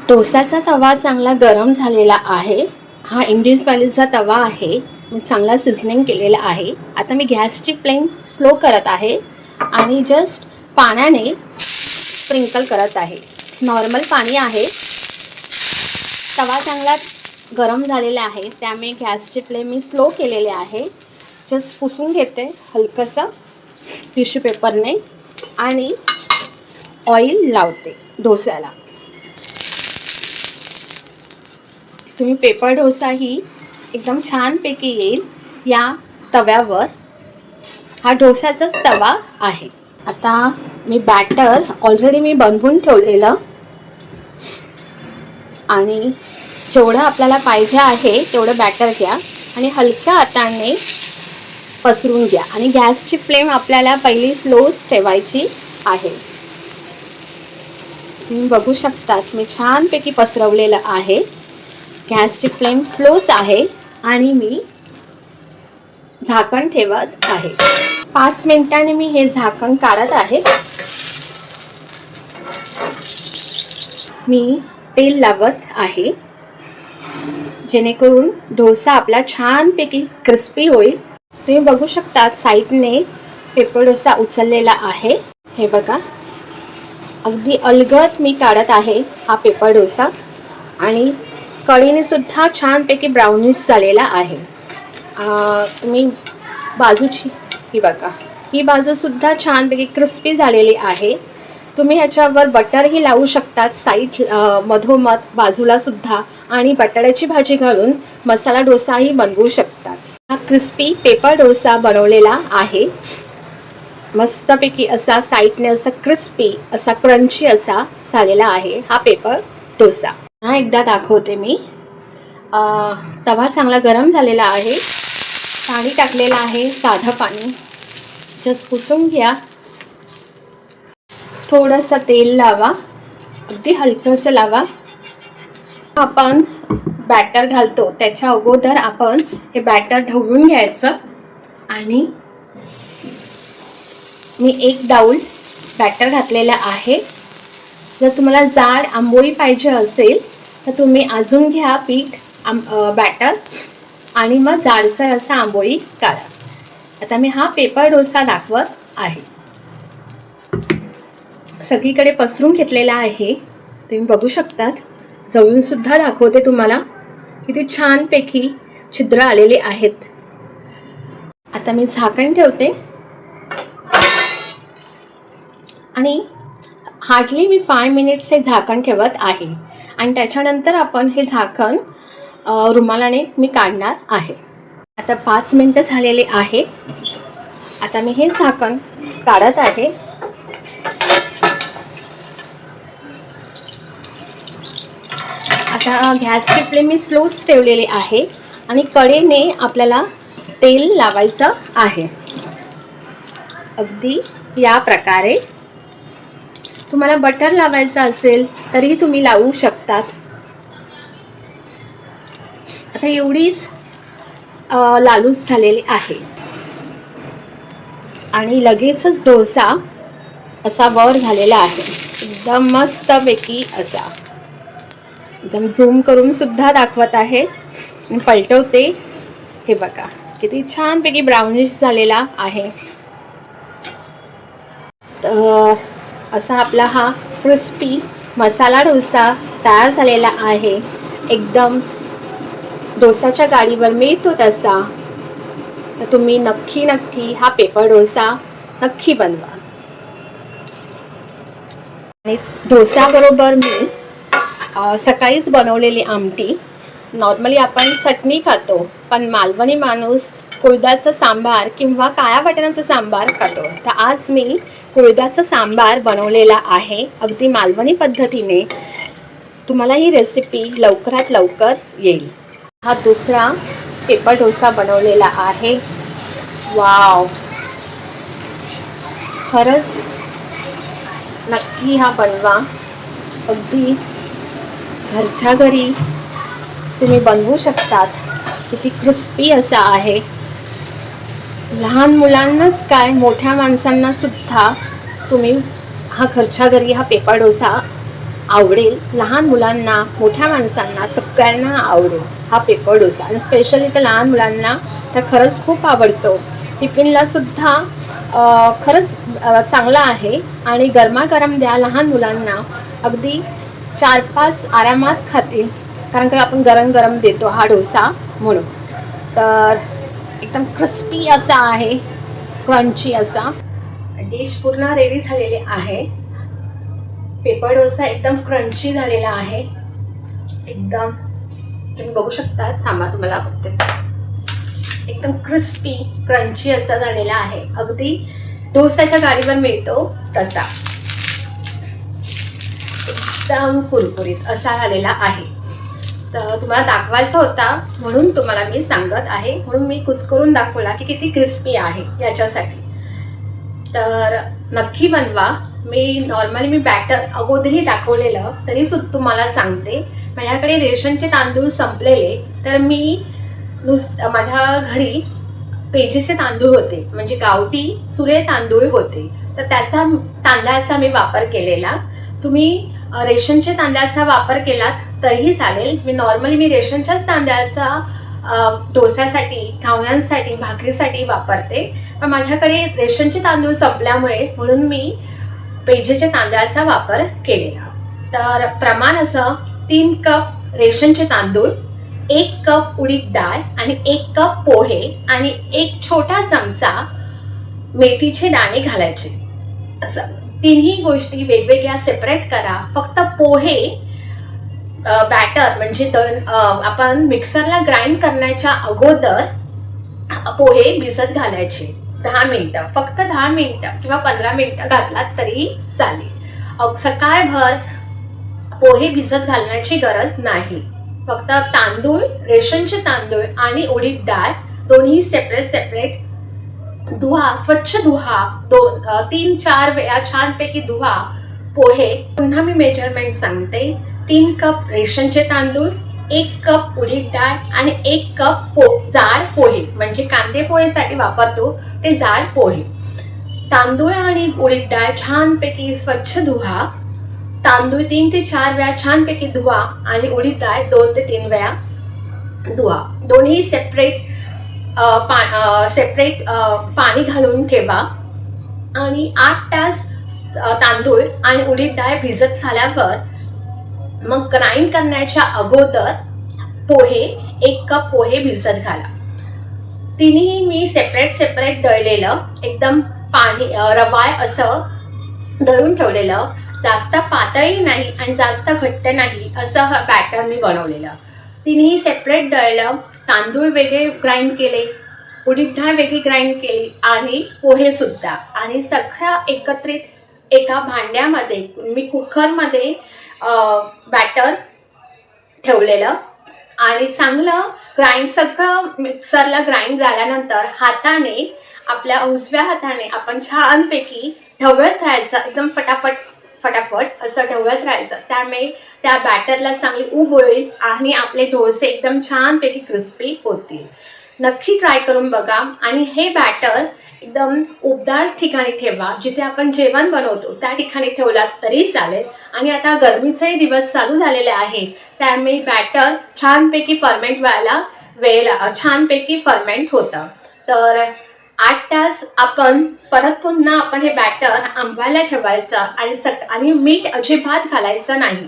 डोसाचा तवा चांगला गरम झालेला आहे. हा इंडियन व्हॅलीचा तवा आहे. मी चांगला सिझनिंग केलेला आहे. आता मी गॅसची फ्लेम स्लो करत आहे आणि जस्ट पाण्याने स्प्रिंकल करत आहे. नॉर्मल पाणी आहे. तवा चांगला गरम झालेला आहे, त्यामुळे गॅसची फ्लेम मी स्लो केलेले आहे. जस्ट पुसून घेते हलकंसं टिश्यू पेपरने आणि ऑइल लावते डोस्याला. तुम्ही पेपर डोसाही एकदम छानपैकी येईल या तव्यावर. हा डोसाचाच तवा आहे. आता मी बॅटर ऑलरेडी मी बनवून ठेवलेलं आणि जेवढं आपल्याला पाहिजे आहे तेवढं बॅटर घ्या आणि हलक्या हाताने पसरून घ्या आणि गॅसची फ्लेम आपल्याला पहिली स्लोच ठेवायची आहे. तुम्ही बघू शकतात मी छानपैकी पसरवलेलं आहे. गॅसची फ्लेम स्लोच आहे आणि मी झाकण ठेवत आहे. 5 मिनिटांनी मी हे झाकण काढत आहे. मी तेल लावत आहे जेणेकरून डोसा आपला छानपैकी क्रिस्पी होईल. तुम्ही बघू शकता साईडने पेपर डोसा उचललेला आहे. हे बघा अगदी अलगद मी काढत आहे हा पेपर डोसा आणि कढीने सुद्धा छानपैकी ब्राउनिश झालेला आहे. तुम्ही बाजूची ही बघा, ही बाजू सुद्धा छानपैकी क्रिस्पी झालेली आहे. तुम्ही ह्याच्यावर बटरही लावू शकतात साईड मधोमध बाजूला सुद्धा आणि बटाट्याची भाजी घालून मसाला डोसाही बनवू शकतात. हा क्रिस्पी पेपर डोसा बनवलेला आहे. मस्तपैकी असा साईडने असा क्रिस्पी असा क्रंची असा झालेला आहे हा पेपर डोसा. हा एकदा दाखवते मी. तवा चांगला गरम झालेला आहे. पाणी टाकलेलं आहे, साधं पाणी. जस्ट पुसून घ्या. थोडंसं तेल लावा, अगदी हलकंसं लावा. आपण बॅटर घालतो त्याच्या अगोदर आपण हे बॅटर ढवळून घ्यायचं आणि मी 1 डाऊल बॅटर घातलेलं आहे. जर तुम्हाला जाड आंबोळी पाहिजे असेल तर तुम्ही अजून घ्या पीठ बॅटर आणि मग जाडसर असा आंबोळी काढा. आता मी हा पेपर डोसा दाखवत आहे. सगळीकडे पसरून घेतलेला आहे. तुम्ही बघू शकतात. जवळून सुद्धा दाखवते तुम्हाला किती छानपैकी छिद्र आलेले आहेत. आता मी झाकण ठेवते आणि हार्डली मी 5 मिनिट्स हे झाकण ठेवत आहे आणि त्याच्यानंतर आपण हे झाकण रुमालाने मी काढणार आहे. आता 5 मिनिटं झालेले आहे. आता मी हे झाकण काढत आहे. आता गॅसची फ्लेम मी स्लोच ठेवलेली आहे आणि कढईने आपल्याला तेल लावायचं आहे. अगदी या प्रकारे. तुम्हाला बटर लावायचं असेल तरी तुम्ही लावू शकतात. आता एवढीच लालूच झालेली आहे आणि लगेचच डोसा असा वर झालेला आहे. एकदम मस्तपैकी असा. एकदम झूम करून सुद्धा दाखवत आहे आणि पलटवते. हे बघा किती छानपैकी ब्राउनिश झालेला आहे. तर असा आपला हा क्रिस्पी मसाला डोसा तयार झालेला आहे. एकदम डोसाच्या गाडीवर मिळतो तसा. तर तुम्ही नक्की हा पेपर डोसा नक्की बनवा. आणि डोसाबरोबर मी सकाळीच बनवलेली आमटी. नॉर्मली आपण चटणी खातो पण मालवणी माणूस कुळदाचं सांबार किंवा काळ्या वाटाण्याचं सांबार खातो. तर आज मी कुळदाचं सांबार बनवलेला आहे अगदी मालवणी पद्धतीने. तुम्हाला ही रेसिपी लवकरात लवकर येईल. हा दुसरा पेपर डोसा बनवलेला आहे. वाव, खरंच नक्की हा बनवा. अगदी घरच्या घरी तुम्ही बनवू शकतात. किती क्रिस्पी असा आहे. लहान मुलांनाच काय मोठ्या माणसांना सुद्धा तुम्ही हा घरच्या घरी हा पेपर डोसा आवडेल. लहान मुलांना, मोठ्या माणसांना, सगळ्यांना आवडेल हा पेपर डोसा. आणि स्पेशली तर लहान मुलांना तर खरंच खूप आवडतो. टिफिनलासुद्धा खरंच चांगला आहे. आणि गरमागरम द्या लहान मुलांना, अगदी 4-5 आरामात खातील. कारण का आपण गरम गरम देतो हा डोसा म्हणून. तर एकदम क्रिस्पी असा आहे, क्रंची असा. डिश पूर्ण रेडी झालेली आहे. पेपर डोसा एकदम क्रंची झालेला आहे. एकदम तुम्ही बघू शकता. थांबा तुम्हाला बघते. एकदम क्रिस्पी क्रंची असा झालेला आहे. अगदी डोसाच्या गाडीवर मिळतो तसा एकदम कुरकुरीत असा झालेला आहे. तर तुम्हाला दाखवायचा होता म्हणून तुम्हाला मी सांगत आहे. म्हणून मी कुस्करून दाखवला की किती क्रिस्पी आहे याच्यासाठी. तर नक्की बनवा. मी बॅटर अगोदरही दाखवलेलं तरी तुम्हाला सांगते. माझ्याकडे रेशनचे तांदूळ संपलेले, तर मी माझ्या घरी पेजेचे तांदूळ होते, म्हणजे गावठी सुरे तांदूळ होते. तर त्याचा तांदळाचा मी वापर केलेला. तुम्ही रेशनच्या तांदळाचा वापर केलात तरीही चालेल. मी रेशनच्याच तांदळाचा डोस्यासाठी, घावण्यांसाठी, भाकरीसाठी वापरते. पण माझ्याकडे रेशनचे तांदूळ संपल्यामुळे म्हणून मी पेजेच्या तांदळाचा वापर केलेला. तर प्रमाण असं 3 कप रेशनचे तांदूळ, 1 कप उडीद डाळ आणि 1 कप पोहे आणि 1 छोटा चमचा मेथीचे दाणे घालायचे. असं तिन्ही गोष्टी वेगवेगळ्या सेपरेट करा. फक्त पोहे बॅटर म्हणजे आपण मिक्सरला ग्राइंड करण्याच्या अगोदर पोहे भिजत घालायचे 10 मिनिटं. फक्त 10 मिनिटं किंवा 15 मिनिटं घातलात तरी चालेल. सकाळभर पोहे भिजत घालण्याची गरज नाही. फक्त तांदूळ, रेशनचे तांदूळ आणि उडीद डाळ दोन्ही सेपरेट धुवा, स्वच्छ धुवा. 3-4 वेळा छानपैकी धुवा पोहे. पुन्हा मी मेजरमेंट सांगते. 3 कप रेशनचे तांदूळ, 1 कप उडीद डाळ आणि 1 कप जाड पोहे, म्हणजे कांदे पोहेसाठी वापरतो ते जाड पोहे. तांदूळ आणि उडीद डाळ छानपैकी स्वच्छ धुवा. तांदूळ 3 ते 4 वेळा छानपैकी धुवा आणि उडीद डाळ 2 ते 3 वेळा धुवा. दोन्ही सेपरेट पाणी घालून ठेवा. आणि 8 तास तांदूळ आणि उडीद डाळ भिजत झाल्यावर मग ग्राइंड करण्याच्या अगोदर पोहे, 1 कप पोहे भिजत घाला. तिन्ही मी सेपरेट दळलेलं, एकदम रवाळ असं दळून ठेवलेलं. जास्त पातळही नाही आणि जास्त घट्ट नाही असं बॅटर मी बनवलेलं. तिन्ही सेपरेट दळलं. तांदूळ वेगळे ग्राइंड केले, उडीद डाळ वेगळी ग्राइंड केली आणि पोहे सुद्धा. आणि सगळं एकत्रित एका भांड्यामध्ये मी कुकरमध्ये बॅटर ठेवलेलं. आणि चांगलं सगळं मिक्सरला ग्राइंड झाल्यानंतर हाताने, आपल्या उजव्या हाताने आपण छानपैकी ढवळत राहायचं. एकदम फटाफट असं ढवळत राहायचं. त्यामुळे त्या बॅटरला चांगली ऊब होईल आणि आपले डोसे एकदम छानपैकी क्रिस्पी होतील. नक्की ट्राय करून बघा. आणि हे बॅटर एकदम उबदार ठिकाणी ठेवा. जिथे आपण जेवण बनवतो त्या ठिकाणी ठेवलात तरी चालेल. आणि आता गरमीचेही दिवस चालू झालेले आहेत, त्यामुळे बॅटर छानपैकी फर्मेंट व्हायला छानपैकी फर्मेंट होतं. तर 8 तास आपण पुन्हा हे बॅटर आंबवायला ठेवायचं. आणि मीठ अजिबात घालायचं नाही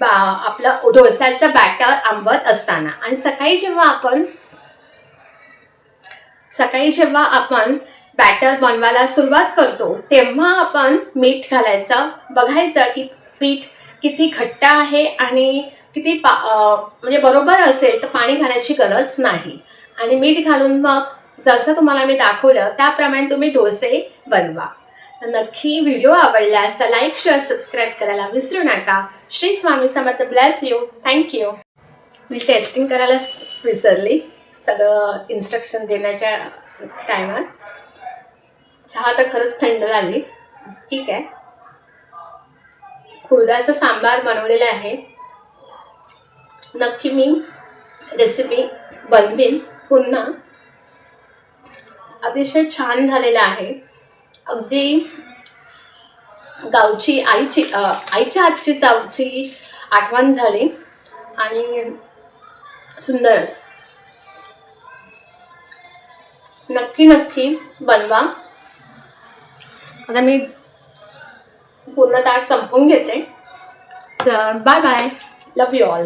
आपलं डोस्याचं बॅटर आंबवत असताना. आणि सकाळी जेव्हा आपण बॅटर बनवायला सुरुवात करतो तेव्हा आपण मीठ घालायचं. बघायचं की पीठ किती घट्ट आहे आणि किती म्हणजे बरोबर असेल तर पाणी घालायची गरज नाही. आणि मीठ घालून मग जसं तुम्हाला मी दाखवलं त्याप्रमाणे तुम्ही डोसे बनवा. तर नक्की व्हिडिओ आवडल्यास तर लाईक, शेअर, सबस्क्राईब करायला विसरू नका. Shri Swami Samarth. Bless you. Thank you. मी टेस्टिंग करायलाच विसरली सगळं इन्स्ट्रक्शन देण्याच्या टायमात. चहा तर खरंच थंड झाली. ठीक आहे. कुळदाचं सांबार बनवलेलं आहे. नक्की मी रेसिपी बनवीन पुन्हा. अतिशय छान झालेलं आहे. अगदी गावची आईच्या हातची चवची आठवण झाली आणि सुंदर. नक्की नक्की बनवा. आता मी पूर्ण ताट संपवून घेते. तर bye bye. Love you all.